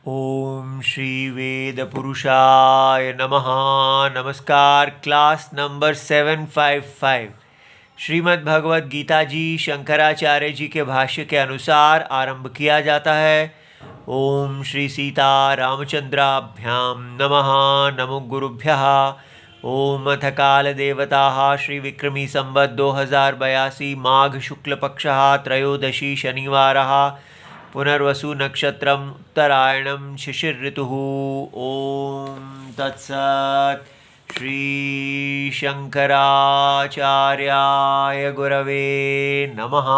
ओम श्री वेद पुरुषाय नमः। नमस्कार। क्लास नंबर 755 श्रीमद् भगवद गीता जी शंकराचार्य जी के भाष्य के अनुसार आरंभ किया जाता है। ओम श्री सीता रामचंद्राभ्याम नमः। नमो गुरुभ्यः। ओम अथ काल देवता श्री विक्रमी संवत् 2082 माघ शुक्ल पक्षः त्रयोदशी शनिवारः पुनर्वसु नक्षत्रम उत्तरायणम शिशिर ऋतु। ओम तत्सत्। श्री शंकराचार्याय गुरवे नमः।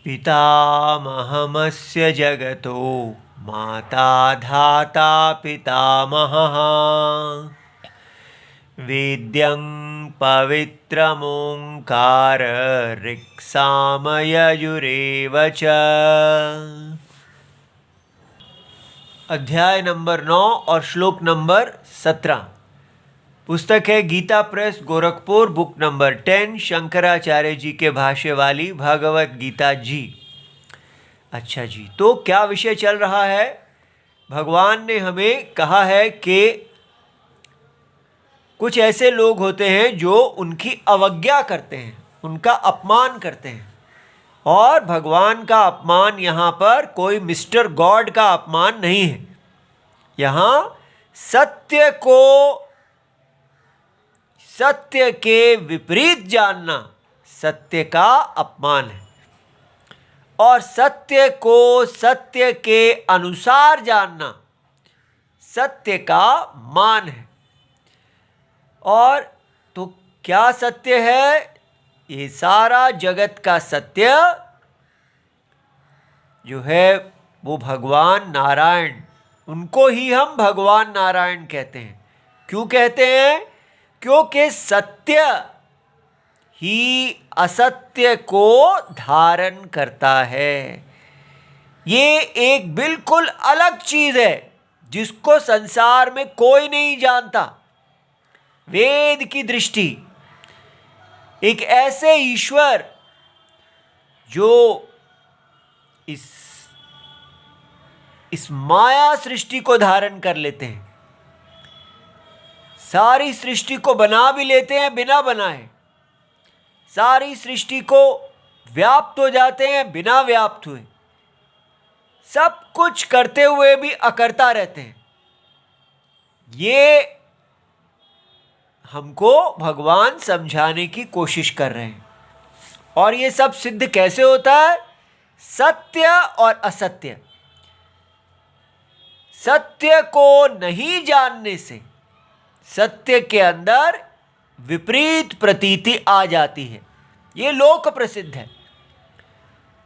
पितामहमस्य जगतो माता धाता पितामहः वेद्यं पवित्रमोंकार ऋक्सामययुरेव च। अध्याय नंबर 9 और श्लोक नंबर 17। पुस्तक है Gita press Gorakhpur, book number 10, Shankaracharya ji के भाष्य वाली भगवत गीता जी। अच्छा जी, तो क्या विषय चल रहा है? भगवान ने हमें कहा है कि कुछ ऐसे लोग होते हैं जो उनकी अवज्ञा करते हैं, उनका अपमान करते हैं। और भगवान का अपमान यहाँ पर कोई मिस्टर गॉड का अपमान नहीं है। यहाँ सत्य के विपरीत जानना सत्य का अपमान है, और सत्य को सत्य के अनुसार जानना सत्य का मान है। और तो क्या सत्य है? ये सारा जगत का सत्य जो है वो भगवान नारायण, उनको ही हम भगवान नारायण कहते हैं। क्यों कहते हैं? क्योंकि सत्य ही असत्य को धारण करता है। ये एक बिल्कुल अलग चीज है जिसको संसार में कोई नहीं जानता। वेद की दृष्टि एक ऐसे ईश्वर जो इस माया सृष्टि को धारण कर लेते हैं, सारी सृष्टि को बना भी लेते हैं बिना बनाए, सारी सृष्टि को व्याप्त हो जाते हैं बिना व्याप्त हुए, सब कुछ करते हुए भी अकर्ता रहते हैं। ये हमको भगवान समझाने की कोशिश कर रहे हैं। और ये सब सिद्ध कैसे होता है? सत्य और असत्य। सत्य को नहीं जानने से सत्य के अंदर विपरीत प्रतीति आ जाती है। ये लोक प्रसिद्ध है।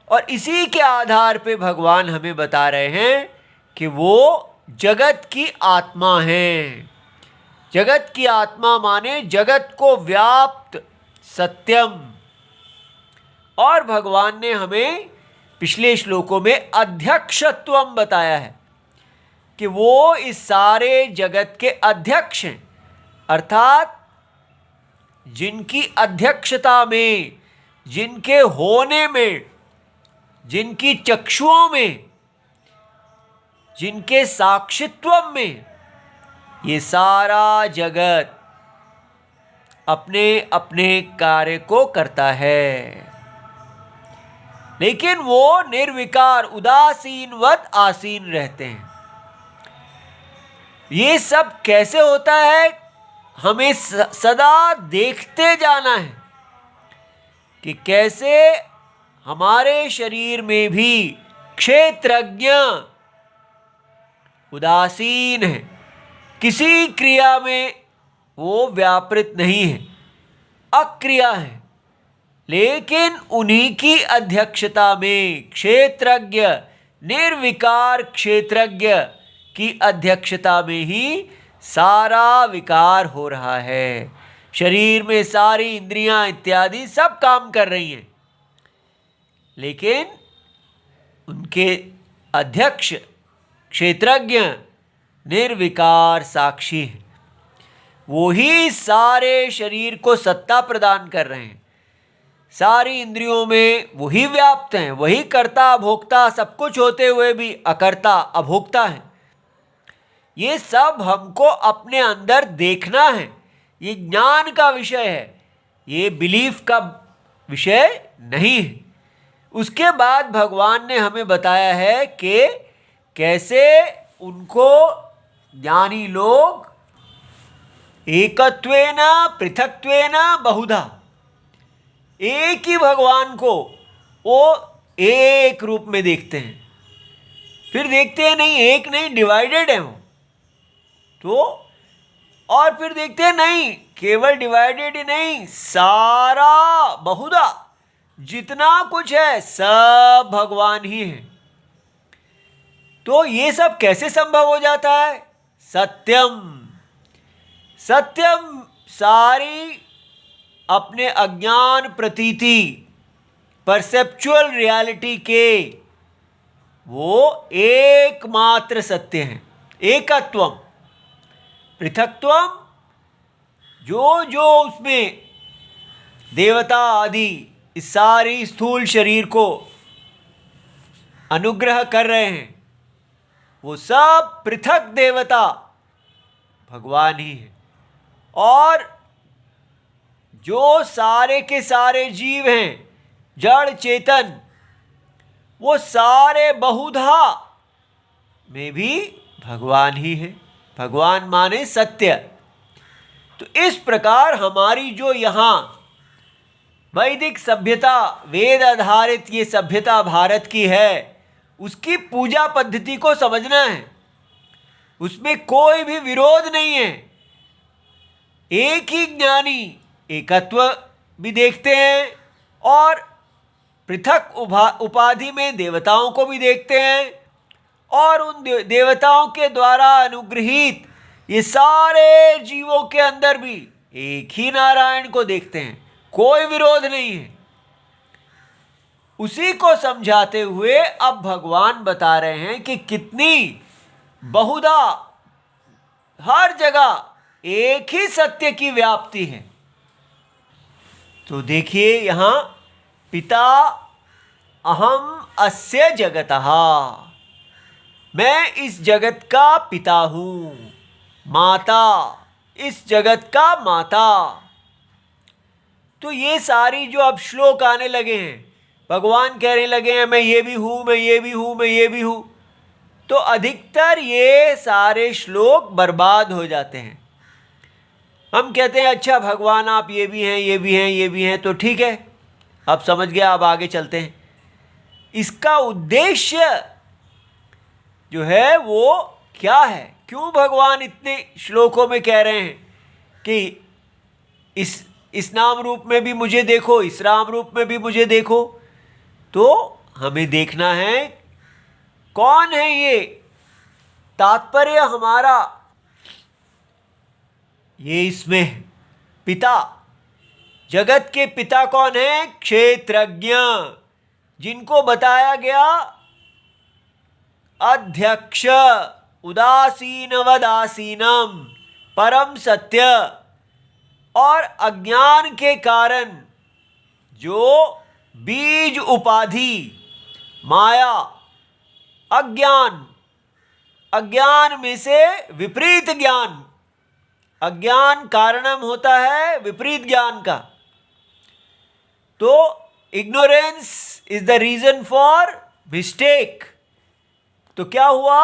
और इसी के आधार पे भगवान हमें बता रहे हैं कि वो जगत की आत्मा हैं। जगत की आत्मा माने जगत को व्याप्त सत्यम। और भगवान ने हमें पिछले श्लोकों में अध्यक्षत्वम बताया है कि वो इस सारे जगत के अध्यक्ष हैं, अर्थात जिनकी अध्यक्षता में, जिनके होने में, जिनकी चक्षुओं में, जिनके साक्षित्व में ये सारा जगत अपने अपने कार्य को करता है। लेकिन वो निर्विकार उदासीनवत आसीन रहते हैं। ये सब कैसे होता है? हमें सदा देखते जाना है कि कैसे हमारे शरीर में भी क्षेत्रज्ञ उदासीन है, किसी क्रिया में वो व्यापृत नहीं है, अक्रिया है। लेकिन उन्हीं की अध्यक्षता में क्षेत्रज्ञ, निर्विकार क्षेत्रज्ञ की अध्यक्षता में ही सारा विकार हो रहा है। शरीर में सारी इंद्रियां इत्यादि सब काम कर रही हैं, लेकिन उनके अध्यक्ष क्षेत्रज्ञ निर्विकार साक्षी है। वो ही सारे शरीर को सत्ता प्रदान कर रहे हैं। सारी इंद्रियों में वही व्याप्त हैं, वही कर्ता भोक्ता सब कुछ होते हुए भी अकर्ता अभोक्ता है। ये सब हमको अपने अंदर देखना है। ये ज्ञान का विषय है, ये बिलीफ का विषय नहीं है। उसके बाद भगवान ने हमें बताया है कि कैसे उनको ज्ञानी लोग एकत्वेन पृथक्त्वेन बहुधा, एक ही भगवान को वो एक रूप में देखते हैं। फिर देखते हैं नहीं, एक नहीं, डिवाइडेड है वो तो, और फिर देखते हैं नहीं, केवल डिवाइडेड ही नहीं, सारा बहुधा जितना कुछ है सब भगवान ही है। तो ये सब कैसे संभव हो जाता है? सत्यम, सत्यम सारी अपने अज्ञान प्रतीति परसेप्चुअल रियलिटी के वो एकमात्र सत्य हैं। एकत्वम, पृथक्त्वम जो जो उसमें देवता आदि इस सारी स्थूल शरीर को अनुग्रह कर रहे हैं, वो सब पृथक देवता भगवान ही है। और जो सारे के सारे जीव हैं जड़ चेतन, वो सारे बहुधा में भी भगवान ही है। भगवान माने सत्य। तो इस प्रकार हमारी जो यहाँ वैदिक सभ्यता, वेद आधारित ये सभ्यता भारत की है, उसकी पूजा पद्धति को समझना है। उसमें कोई भी विरोध नहीं है। एक ही ज्ञानी एकत्व भी देखते हैं और पृथक उपाधि में देवताओं को भी देखते हैं, और उन देवताओं के द्वारा अनुग्रहित ये सारे जीवों के अंदर भी एक ही नारायण को देखते हैं। कोई विरोध नहीं है। उसी को समझाते हुए अब भगवान बता रहे हैं कि कितनी बहुधा हर जगह एक ही सत्य की व्याप्ति है। तो देखिए यहाँ पिता अहम अस्य जगतः, मैं इस जगत का पिता हूँ, माता इस जगत का माता। तो ये सारी जो अब श्लोक आने लगे हैं, भगवान कहने लगे हैं मैं ये भी हूँ, मैं ये भी हूँ, मैं ये भी हूँ, तो अधिकतर ये सारे श्लोक बर्बाद हो जाते हैं। हम कहते हैं अच्छा भगवान आप ये भी हैं, ये भी हैं, ये भी हैं, तो ठीक है, अब समझ गया, अब आगे चलते हैं। इसका उद्देश्य जो है वो क्या है? क्यों भगवान इतने श्लोकों में कह रहे हैं कि इस नाम रूप में भी मुझे देखो, इस राम रूप में भी मुझे देखो? तो हमें देखना है कौन है ये। तात्पर्य हमारा ये इसमें है। पिता, जगत के पिता कौन है? क्षेत्रज्ञ, जिनको बताया गया अध्यक्ष, उदासीनवदासीनम, परम सत्य। और अज्ञान के कारण जो बीज उपाधि माया, अज्ञान, अज्ञान में से विपरीत ज्ञान, अज्ञान कारणम होता है विपरीत ज्ञान का। तो ignorance is the reason for mistake. तो क्या हुआ?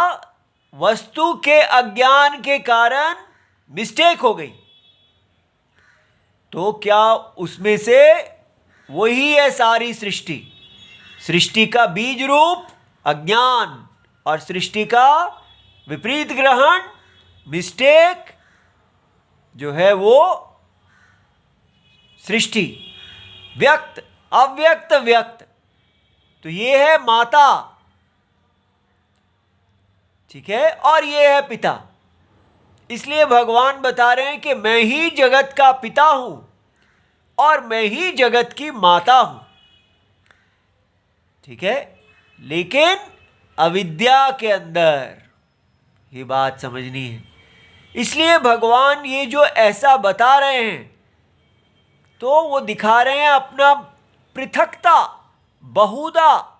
वस्तु के अज्ञान के कारण मिस्टेक हो गई। तो क्या उसमें से वही है सारी सृष्टि। सृष्टि का बीज रूप अज्ञान और सृष्टि का विपरीत ग्रहण, मिस्टेक जो है वो सृष्टि। व्यक्त, अव्यक्त, व्यक्त। तो ये है माता, ठीक है, और ये है पिता। इसलिए भगवान बता रहे हैं कि मैं ही जगत का पिता हूं और मैं ही जगत की माता हूं, ठीक है। लेकिन अविद्या के अंदर ये बात समझनी है। इसलिए भगवान ये जो ऐसा बता रहे हैं तो वो दिखा रहे हैं अपना पृथकता, बहुधा,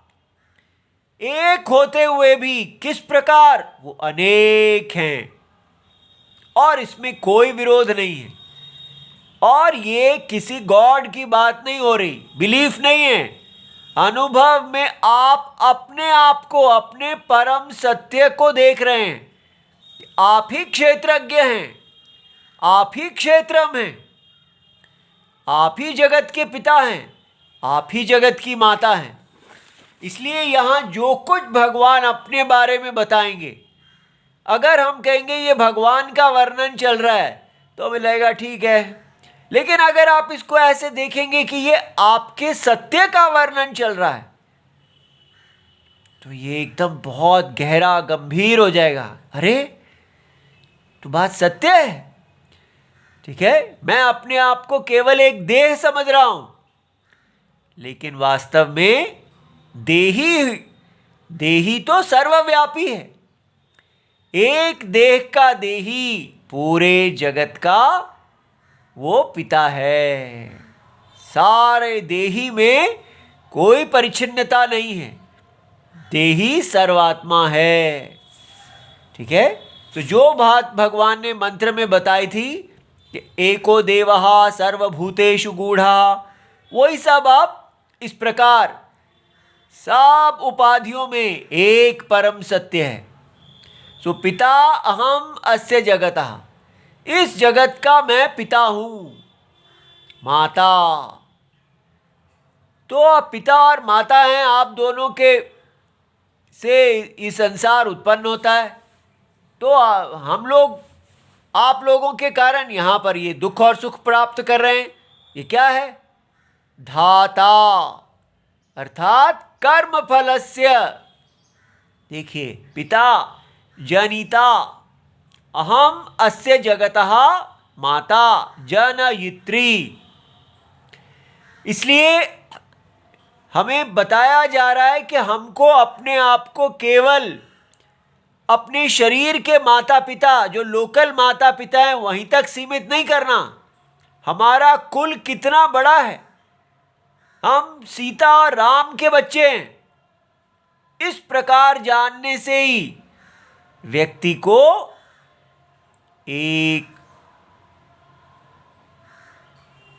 एक होते हुए भी किस प्रकार वो अनेक हैं, और इसमें कोई विरोध नहीं है। और ये किसी गॉड की बात नहीं हो रही, बिलीफ नहीं है, अनुभव में आप अपने आप को, अपने परम सत्य को देख रहे हैं। आप ही क्षेत्रज्ञ हैं, आप ही क्षेत्रम हैं, आप ही जगत के पिता हैं, आप ही जगत की माता हैं। इसलिए यहाँ जो कुछ भगवान अपने बारे में बताएंगे, अगर हम कहेंगे ये भगवान का वर्णन चल रहा है तो हमें लगेगा ठीक है, लेकिन अगर आप इसको ऐसे देखेंगे कि ये आपके सत्य का वर्णन चल रहा है, तो ये एकदम बहुत गहरा, गंभीर हो जाएगा। अरे तो बात सत्य है, ठीक है, मैं अपने आप को केवल एक देह समझ रहा हूं, लेकिन वास्तव में देही तो सर्वव्यापी है। एक देह का देही पूरे जगत का वो पिता है। सारे देही में कोई परिच्छिन्नता नहीं है, देही सर्वात्मा है, ठीक है। तो जो बात भगवान ने मंत्र में बताई थी कि एको देवः सर्वभूतेषु गूढ़ः, वही सब आप इस प्रकार सब उपाधियों में एक परम सत्य है। सो पिता अहम अस्य जगतः, इस जगत का मैं पिता हूं, माता। तो आप पिता और माता हैं, आप दोनों के से ये संसार उत्पन्न होता है। तो हम लोग, आप लोगों के कारण यहाँ पर ये दुख और सुख प्राप्त कर रहे हैं। ये क्या है? धाता, अर्थात कर्म फलस्य। देखिए, पिता जनिता, अहम अस्य जगतः माता जनयित्री। इसलिए हमें बताया जा रहा है कि हमको अपने आप को केवल अपने शरीर के माता पिता, जो लोकल माता पिता हैं, वहीं तक सीमित नहीं करना। हमारा कुल कितना बड़ा है, हम सीता और राम के बच्चे हैं। इस प्रकार जानने से ही व्यक्ति को एक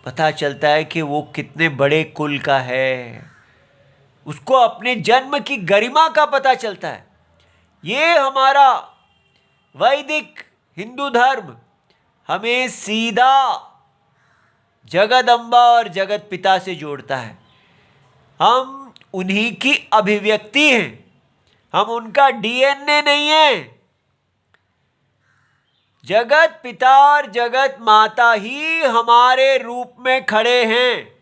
पता चलता है कि वो कितने बड़े कुल का है, उसको अपने जन्म की गरिमा का पता चलता है। ये हमारा वैदिक हिंदू धर्म हमें सीधा जगदम्बा और जगत पिता से जोड़ता है। हम उन्हीं की अभिव्यक्ति हैं, हम उनका डीएनए नहीं है। जगत पिता और जगत माता ही हमारे रूप में खड़े हैं।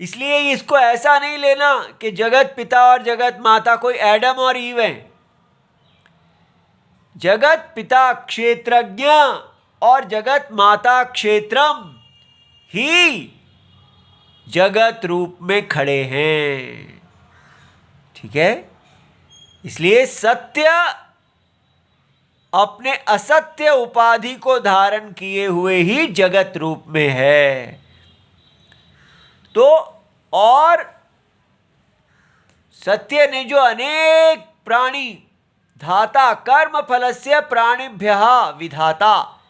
इसलिए इसको ऐसा नहीं लेना कि जगत पिता और जगत माता कोई एडम और ईव हैं। जगत पिता क्षेत्रज्ञ और जगत माता क्षेत्रम ही जगत रूप में खड़े हैं, ठीक है। इसलिए सत्य अपने असत्य उपाधि को धारण किए हुए ही जगत रूप में है। तो और सत्य ने जो अनेक प्राणी धाता, कर्म फलस्य प्राणिभ्यः विधाता,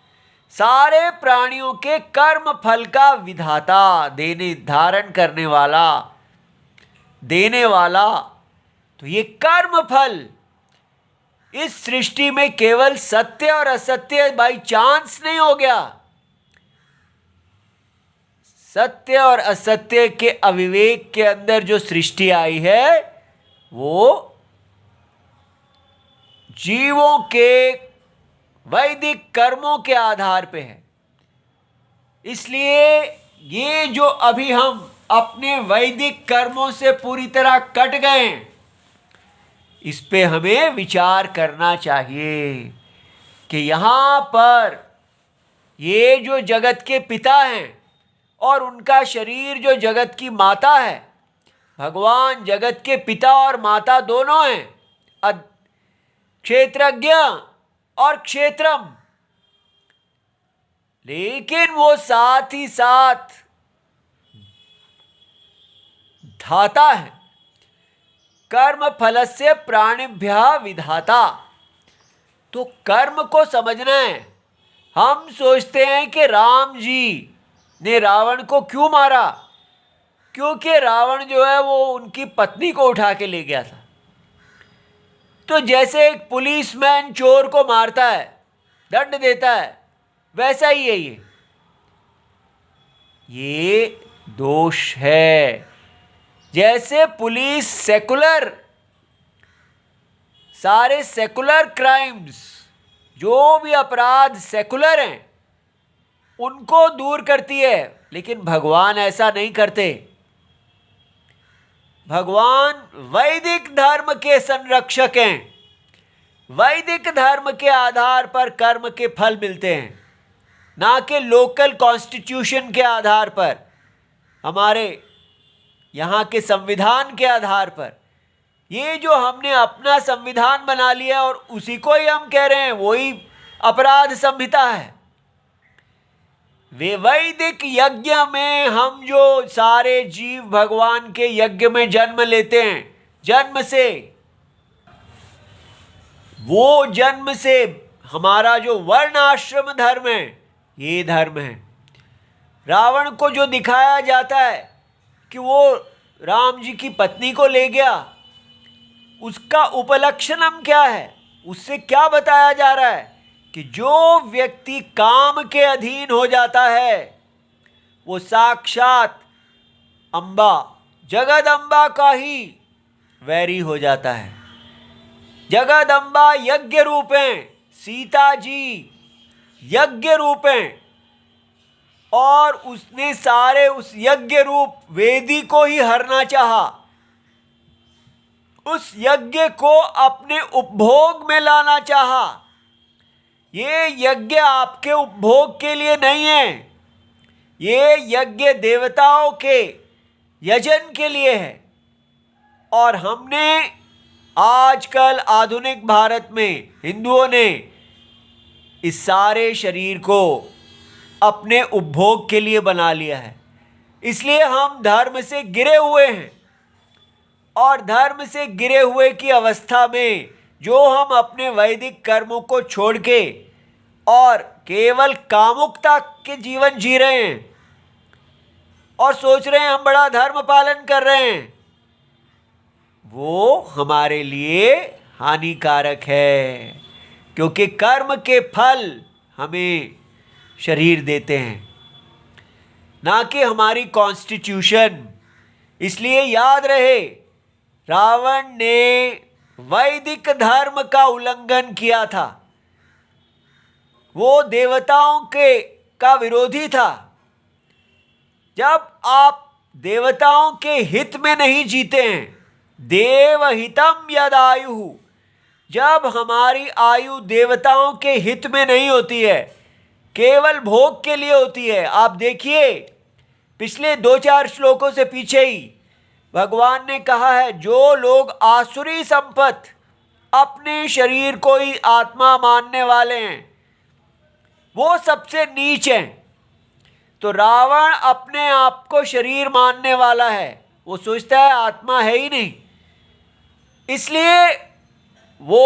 सारे प्राणियों के कर्म फल का विधाता, देने, धारण करने वाला, देने वाला। तो ये कर्म फल इस सृष्टि में केवल सत्य और असत्य बाई चांस नहीं हो गया। सत्य और असत्य के अविवेक के अंदर जो सृष्टि आई है वो जीवों के वैदिक कर्मों के आधार पे है। इसलिए ये जो अभी हम अपने वैदिक कर्मों से पूरी तरह कट गए, इस पे हमें विचार करना चाहिए कि यहाँ पर ये जो जगत के पिता हैं और उनका शरीर जो जगत की माता है, भगवान जगत के पिता और माता दोनों हैं, क्षेत्रज्ञ और क्षेत्रम। लेकिन वो साथ ही साथ धाता है, कर्म फलस्य प्राणिभ्यः विधाता। तो कर्म को समझना है। हम सोचते हैं कि राम जी ने रावण को क्यों मारा, क्योंकि रावण जो है वो उनकी पत्नी को उठा के ले गया था। तो जैसे एक पुलिसमैन चोर को मारता है, दंड देता है, वैसा ही है ये दोष है। जैसे पुलिस सेकुलर, सारे सेकुलर क्राइम्स, जो भी अपराध सेकुलर हैं, उनको दूर करती है, लेकिन भगवान ऐसा नहीं करते। भगवान वैदिक धर्म के संरक्षक हैं। वैदिक धर्म के आधार पर कर्म के फल मिलते हैं, ना कि लोकल कॉन्स्टिट्यूशन के आधार पर, हमारे यहाँ के संविधान के आधार पर। ये जो हमने अपना संविधान बना लिया और उसी को ही हम कह रहे हैं वही अपराध संहिता है। वे वैदिक यज्ञ में हम जो सारे जीव भगवान के यज्ञ में जन्म लेते हैं, जन्म से, वो जन्म से हमारा जो वर्ण आश्रम धर्म है, ये धर्म है। रावण को जो दिखाया जाता है कि वो राम जी की पत्नी को ले गया, उसका उपलक्षणम क्या है, उससे क्या बताया जा रहा है कि जो व्यक्ति काम के अधीन हो जाता है वो साक्षात अम्बा, जगदम्बा का ही वैरी हो जाता है। जगदम्बा यज्ञ रूप हैं, सीता जी यज्ञ रूप हैं, और उसने सारे उस यज्ञ रूप वेदी को ही हरना चाहा। उस यज्ञ को अपने उपभोग में लाना चाहा। ये यज्ञ आपके उपभोग के लिए नहीं है, ये यज्ञ देवताओं के यजन के लिए है। और हमने आजकल आधुनिक भारत में हिंदुओं ने इस सारे शरीर को अपने उपभोग के लिए बना लिया है। इसलिए हम धर्म से गिरे हुए हैं, और धर्म से गिरे हुए की अवस्था में जो हम अपने वैदिक कर्मों को छोड़ के और केवल कामुकता के जीवन जी रहे हैं और सोच रहे हैं हम बड़ा धर्म पालन कर रहे हैं, वो हमारे लिए हानिकारक है। क्योंकि कर्म के फल हमें शरीर देते हैं, ना कि हमारी कॉन्स्टिट्यूशन। इसलिए याद रहे, रावण ने वैदिक धर्म का उल्लंघन किया था। वो देवताओं के का विरोधी था। जब आप देवताओं के हित में नहीं जीते हैं, देवहितम यदायु, जब हमारी आयु देवताओं के हित में नहीं होती है, केवल भोग के लिए होती है। आप देखिए पिछले 2-4 श्लोकों से पीछे ही भगवान ने कहा है, जो लोग आसुरी संपत्ति, अपने शरीर को ही आत्मा मानने वाले हैं, वो सबसे नीच हैं। तो रावण अपने आप को शरीर मानने वाला है, वो सोचता है आत्मा है ही नहीं, इसलिए वो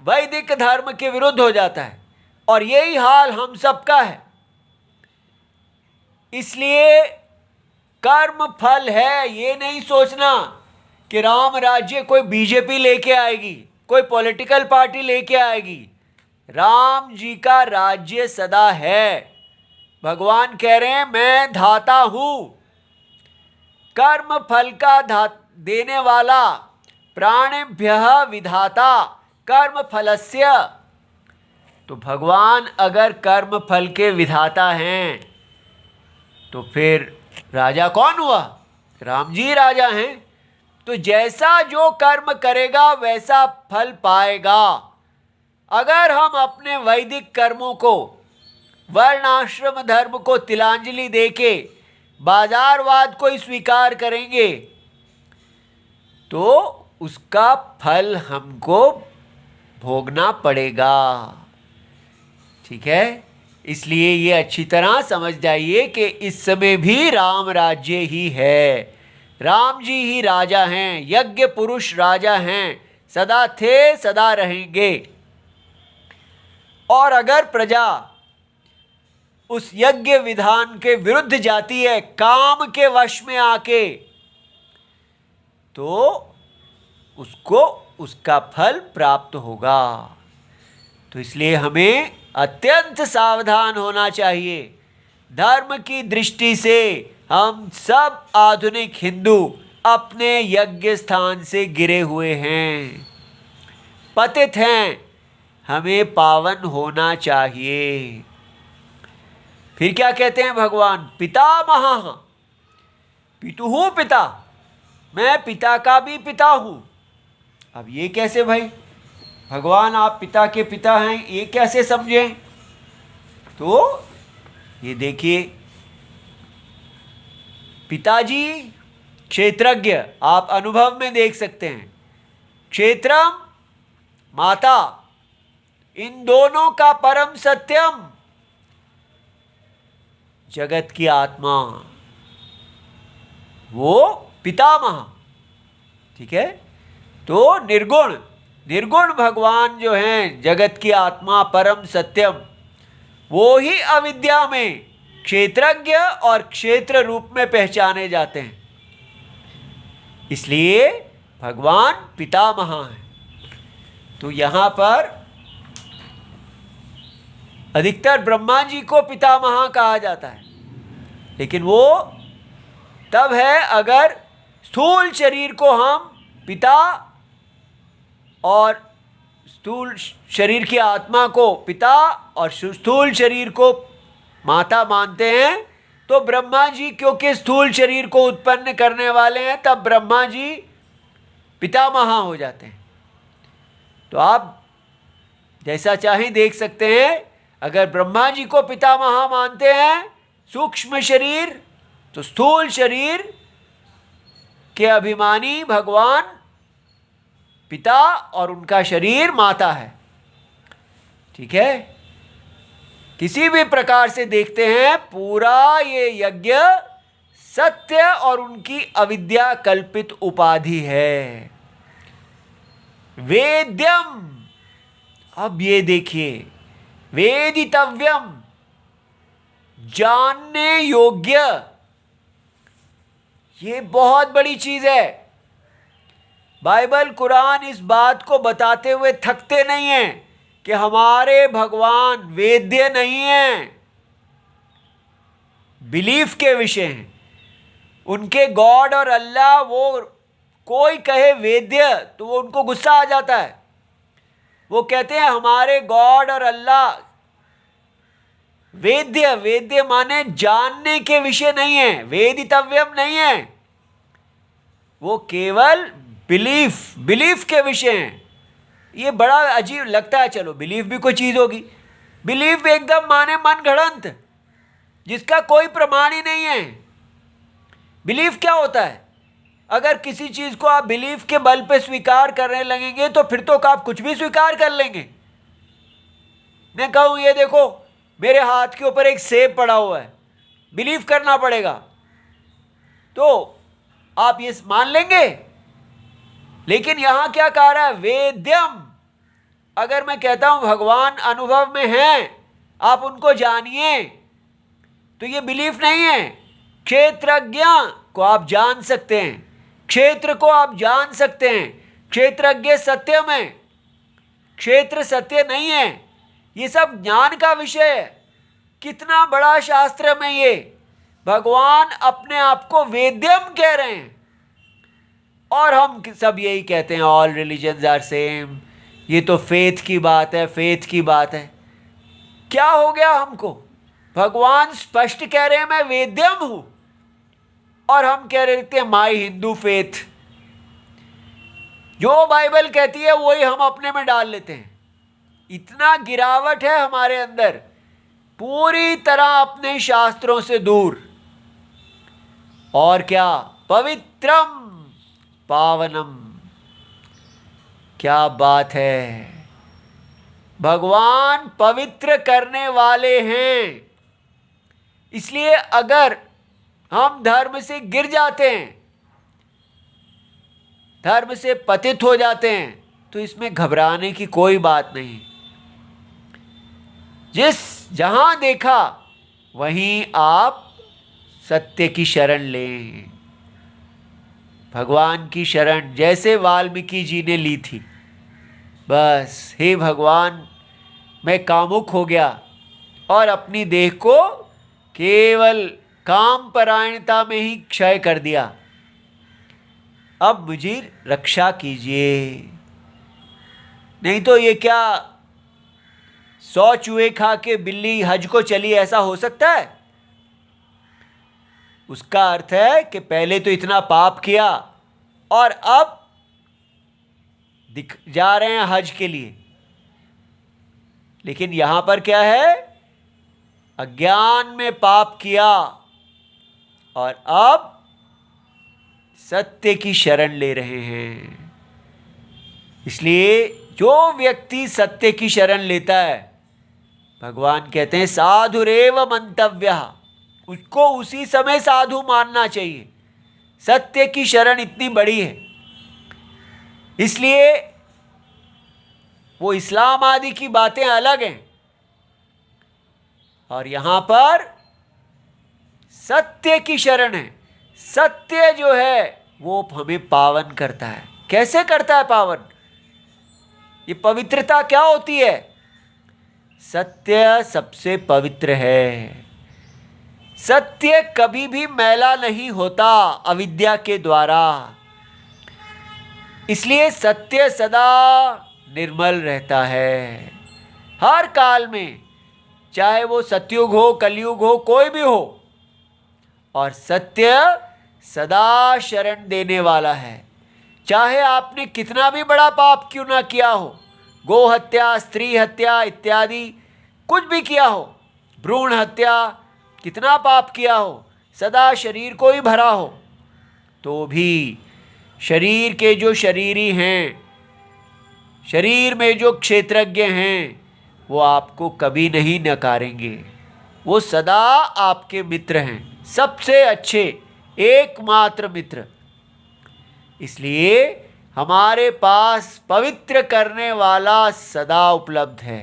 वैदिक धर्म के विरुद्ध हो जाता है। और यही हाल हम सबका है। इसलिए कर्म फल है, ये नहीं सोचना कि राम राज्य कोई बीजेपी लेके आएगी, कोई पॉलिटिकल पार्टी लेके आएगी। राम जी का राज्य सदा है। भगवान कह रहे हैं मैं धाता हूं, कर्म फल का देने वाला, प्राणिभ्यः विधाता कर्म फलस्य। तो भगवान अगर कर्म फल के विधाता हैं तो फिर राजा कौन हुआ? राम जी राजा हैं। तो जैसा जो कर्म करेगा वैसा फल पाएगा। अगर हम अपने वैदिक कर्मों को, वर्णाश्रम धर्म को तिलांजलि देके बाजारवाद को ही स्वीकार करेंगे तो उसका फल हमको भोगना पड़ेगा। ठीक है, इसलिए ये अच्छी तरह समझ जाइए कि इस समय भी राम राज्य ही है। राम जी ही राजा हैं, यज्ञ पुरुष राजा हैं, सदा थे सदा रहेंगे। और अगर प्रजा उस यज्ञ विधान के विरुद्ध जाती है, काम के वश में आके, तो उसको उसका फल प्राप्त होगा। तो इसलिए हमें अत्यंत सावधान होना चाहिए। धर्म की दृष्टि से हम सब आधुनिक हिंदू अपने यज्ञ स्थान से गिरे हुए हैं, पतित हैं। हमें पावन होना चाहिए। फिर क्या कहते हैं भगवान? पितामहः, पितुः पिता, मैं पिता का भी पिता हूं। अब ये कैसे भाई? भगवान आप पिता के पिता हैं, ये कैसे समझें? तो ये देखिए, पिताजी क्षेत्रज्ञ, आप अनुभव में देख सकते हैं। क्षेत्रम, माता, इन दोनों का परम सत्यम जगत की आत्मा, वो पितामह। ठीक है? तो निर्गुण, निर्गुण भगवान जो हैं, जगत की आत्मा, परम सत्यम, वो ही अविद्या में क्षेत्रज्ञ और क्षेत्र रूप में पहचाने जाते हैं। इसलिए भगवान पितामह हैं। तो यहां पर अधिकतर ब्रह्मा जी को पितामह कहा जाता है, लेकिन वो तब है अगर स्थूल शरीर को हम पिता और स्थूल शरीर की आत्मा को पिता और स्थूल शरीर को माता मानते हैं। तो ब्रह्मा जी क्योंकि स्थूल शरीर को उत्पन्न करने वाले हैं, तब ब्रह्मा जी पितामह हो जाते हैं। तो आप जैसा चाहें देख सकते हैं। अगर ब्रह्मा जी को पितामह मानते हैं सूक्ष्म शरीर, तो स्थूल शरीर के अभिमानी भगवान पिता और उनका शरीर माता है। ठीक है? किसी भी प्रकार से देखते हैं, पूरा ये यज्ञ सत्य और उनकी अविद्या कल्पित उपाधि है। वेद्यम, अब ये देखिए, वेदितव्यम, जानने योग्य, ये बहुत बड़ी चीज है। बाइबल कुरान इस बात को बताते हुए थकते नहीं हैं कि हमारे भगवान वेद्य नहीं हैं, बिलीफ के विषय हैं। उनके गॉड और अल्लाह, वो कोई कहे वेद्य तो वो उनको गुस्सा आ जाता है। वो कहते हैं हमारे गॉड और अल्लाह वेद्य, वेद्य माने जानने के विषय नहीं है, वेदितव्यम नहीं है, वो केवल बिलीफ के विषय हैं। ये बड़ा अजीब लगता है। चलो, बिलीफ भी कोई चीज होगी। बिलीफ एकदम माने मन गढ़ंत, जिसका कोई प्रमाण ही नहीं है। बिलीफ क्या होता है? अगर किसी चीज को आप बिलीफ के बल पे स्वीकार करने लगेंगे तो फिर तो आप कुछ भी स्वीकार कर लेंगे। मैं कहूं ये देखो मेरे हाथ के ऊपर एक सेब पड़ा हुआ है, बिलीव करना पड़ेगा, तो आप ये मान लेंगे। लेकिन यहां क्या कह रहा है? वेद्यम। अगर मैं कहता हूं भगवान अनुभव में हैं, आप उनको जानिए, तो ये बिलीफ नहीं है। क्षेत्रज्ञ को आप जान सकते हैं, क्षेत्र को आप जान सकते हैं। क्षेत्रज्ञ सत्य में, क्षेत्र सत्य नहीं है। ये सब ज्ञान का विषय है। कितना बड़ा शास्त्र में ये भगवान अपने आप को वेद्यम कह रहे हैं। और हम सब यही कहते हैं ऑल रिलीजन्स आर सेम। ये तो फेथ की बात है, फेथ की बात है। क्या हो गया हमको? भगवान स्पष्ट कह रहे हैं मैं वेद्यम हूं, और हम कह रहे थे माई हिंदू फेथ। जो बाइबल कहती है वही हम अपने में डाल लेते हैं। इतना गिरावट है हमारे अंदर, पूरी तरह अपने शास्त्रों से दूर। और क्या? पवित्रम पावनम, क्या बात है। भगवान पवित्र करने वाले हैं। इसलिए अगर हम धर्म से गिर जाते हैं धर्म से पतित हो जाते हैं, तो इसमें घबराने की कोई बात नहीं। जहां देखा वहीं आप सत्य की शरण लें, भगवान की शरण, जैसे वाल्मीकि जी ने ली थी। बस, हे भगवान, मैं कामुक हो गया और अपनी देह को केवल काम परायणता में ही क्षय कर दिया, अब मुझे रक्षा कीजिए। नहीं तो ये क्या 100 चूहे खा के बिल्ली हज को चली, ऐसा हो सकता है? उसका अर्थ है कि पहले तो इतना पाप किया और अब जा रहे हैं हज के लिए। लेकिन यहां पर क्या है? अज्ञान में पाप किया और अब सत्य की शरण ले रहे हैं। इसलिए जो व्यक्ति सत्य की शरण लेता है, भगवान कहते हैं साधुरेव मंतव्यः, उसको उसी समय साधु मानना चाहिए। सत्य की शरण इतनी बड़ी है, इसलिए वो इस्लाम आदि की बातें अलग हैं और यहां पर सत्य की शरण है। सत्य जो है वो हमें पावन करता है। कैसे करता है पावन? ये पवित्रता क्या होती है? सत्य सबसे पवित्र है। सत्य कभी भी मैला नहीं होता अविद्या के द्वारा, इसलिए सत्य सदा निर्मल रहता है हर काल में, चाहे वो सतयुग हो, कलयुग हो, कोई भी हो। और सत्य सदा शरण देने वाला है, चाहे आपने कितना भी बड़ा पाप क्यों ना किया हो, गो हत्या, स्त्री हत्या इत्यादि कुछ भी किया हो, भ्रूण हत्या, कितना पाप किया हो, सदा शरीर को ही भरा हो, तो भी शरीर के जो शरीरी हैं, शरीर में जो क्षेत्रज्ञ हैं, वो आपको कभी नहीं नकारेंगे। वो सदा आपके मित्र हैं, सबसे अच्छे, एकमात्र मित्र। इसलिए हमारे पास पवित्र करने वाला सदा उपलब्ध है,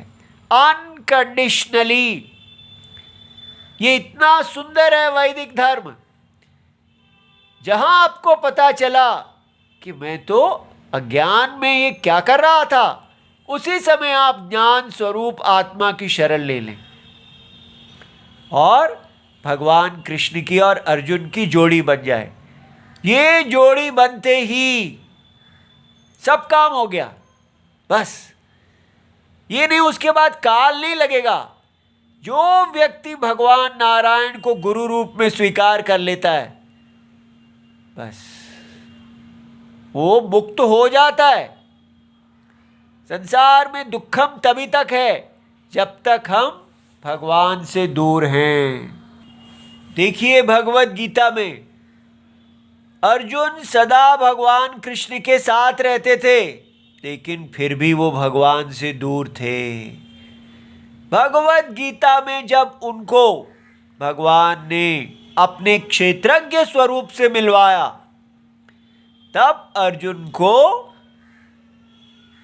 अनकंडीशनली। ये इतना सुंदर है वैदिक धर्म। जहां आपको पता चला कि मैं तो अज्ञान में ये क्या कर रहा था, उसी समय आप ज्ञान स्वरूप आत्मा की शरण ले लें और भगवान कृष्ण की और अर्जुन की जोड़ी बन जाए। ये जोड़ी बनते ही सब काम हो गया। बस ये नहीं, उसके बाद काल नहीं लगेगा। जो व्यक्ति भगवान नारायण को गुरु रूप में स्वीकार कर लेता है, बस वो मुक्त हो जाता है। संसार में दुखम तभी तक है जब तक हम भगवान से दूर हैं। देखिए भगवत गीता में अर्जुन सदा भगवान कृष्ण के साथ रहते थे, लेकिन फिर भी वो भगवान से दूर थे। भगवत गीता में जब उनको भगवान ने अपने क्षेत्रज्ञ स्वरूप से मिलवाया, तब अर्जुन को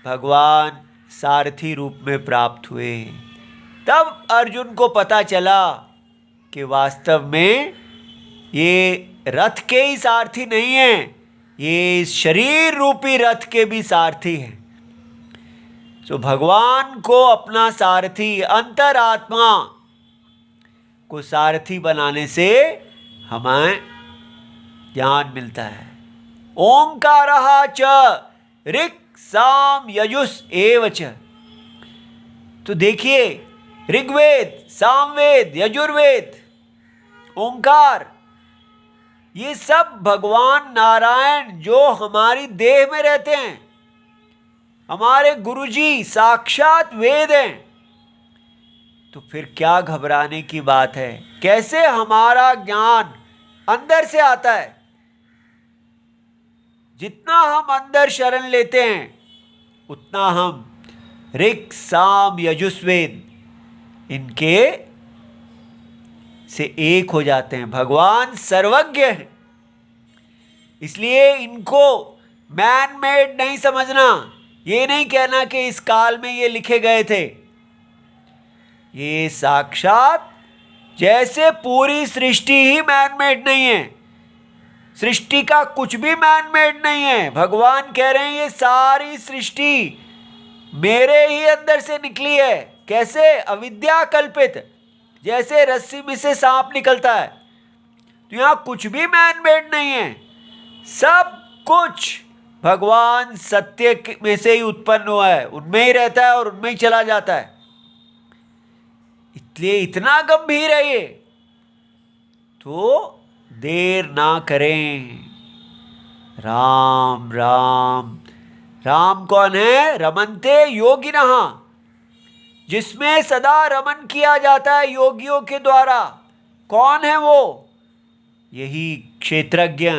भगवान सारथी रूप में प्राप्त हुए। तब अर्जुन को पता चला कि वास्तव में ये रथ के ही सारथी नहीं है, ये इस शरीर रूपी रथ के भी सारथी हैं। तो भगवान को अपना सारथी, अंतरात्मा को सारथी बनाने से हमें ज्ञान मिलता है। ओंकारः च ऋक् साम यजुस् एव च। तो देखिए, ऋग्वेद, सामवेद, यजुर्वेद, ओंकार, ये सब भगवान नारायण जो हमारी देह में रहते हैं, हमारे गुरुजी साक्षात वेद हैं। तो फिर क्या घबराने की बात है? कैसे हमारा ज्ञान अंदर से आता है। जितना हम अंदर शरण लेते हैं, उतना हम ऋक् साम यजुस्वेद इनके से एक हो जाते हैं। भगवान सर्वज्ञ हैं, इसलिए इनको मैन मेड नहीं समझना। ये नहीं कहना कि इस काल में ये लिखे गए थे। ये साक्षात जैसे पूरी सृष्टि ही मैन मेड नहीं है, सृष्टि का कुछ भी मैन मेड नहीं है। भगवान कह रहे हैं ये सारी सृष्टि मेरे ही अंदर से निकली है। कैसे? अविद्या कल्पित। जैसे रस्सी में से सांप निकलता है, तो यहां कुछ भी मैन मेड नहीं है। सब कुछ भगवान सत्य में से ही उत्पन्न हुआ है, उनमें ही रहता है और उनमें ही चला जाता है। इसलिए इतना गंभीर है ये, तो देर ना करें। राम राम। राम कौन है? रमन्ते योगिनः, जिसमें सदा रमन किया जाता है योगियों के द्वारा। कौन है वो? यही क्षेत्रज्ञ,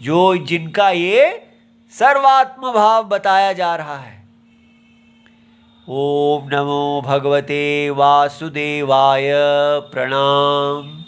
जो जिनका ये सर्वात्म भाव बताया जा रहा है। ओम नमो भगवते वासुदेवाय। प्रणाम।